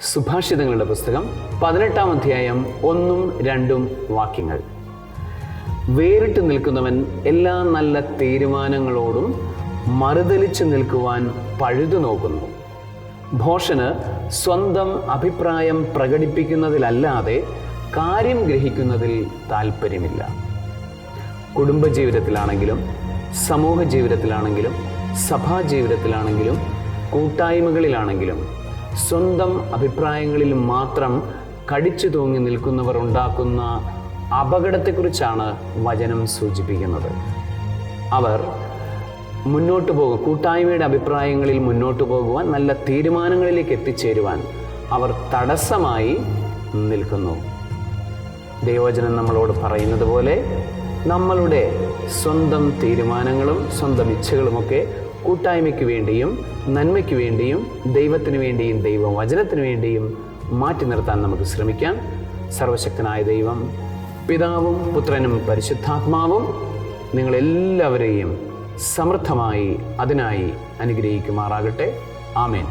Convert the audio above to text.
സുഭാഷിതങ്ങളുടെ പുസ്തകം 18-ാം അധ്യായം 1-2 വാക്യങ്ങൾ. വേറിട്ട് നിൽക്കുന്നവൻ എല്ലാ നല്ല തീരുമാനങ്ങളോടും മറുതലിച്ചു നിൽക്കുവാൻ പഴുതു നോക്കുന്നു. ഭോഷന് സ്വന്തം അഭിപ്രായം പ്രകടിപ്പിക്കുന്നതിലല്ലാതെ കാര്യം ഗ്രഹിക്കുന്നതിൽ താല്പര്യമില്ല. കുടുംബജീവിതത്തിലാണെങ്കിലും സമൂഹ ജീവിതത്തിലാണെങ്കിലും സഭാ ജീവിതത്തിലാണെങ്കിലും കൂട്ടായ്മകളിലാണെങ്കിലും സ്വന്തം അഭിപ്രായങ്ങളിൽ മാത്രം കടിച്ചു തൂങ്ങി നിൽക്കുന്നവർ ഉണ്ടാക്കുന്ന അപകടത്തെക്കുറിച്ചാണ് വചനം സൂചിപ്പിക്കുന്നത്. അവർ മുന്നോട്ട് പോകും, കൂട്ടായ്മയുടെ അഭിപ്രായങ്ങളിൽ മുന്നോട്ട് പോകുവാൻ, നല്ല തീരുമാനങ്ങളിലേക്ക് എത്തിച്ചേരുവാൻ അവർ തടസ്സമായി നിൽക്കുന്നു. ദൈവവചനം നമ്മളോട് പറയുന്നത് പോലെ നമ്മളുടെ സ്വന്തം തീരുമാനങ്ങളും സ്വന്തം ഇച്ഛകളുമൊക്കെ കൂട്ടായ്മയ്ക്ക് വേണ്ടിയും നന്മയ്ക്ക് വേണ്ടിയും ദൈവത്തിന് വേണ്ടിയും ദൈവവചനത്തിന് വേണ്ടിയും മാറ്റി നിർത്താൻ നമുക്ക് ശ്രമിക്കാം. സർവശക്തനായ ദൈവം, പിതാവും പുത്രനും പരിശുദ്ധാത്മാവും നിങ്ങളെല്ലാവരെയും സമൃദ്ധമായി അതിനായി അനുഗ്രഹിക്കുമാറാകട്ടെ. ആമേൻ.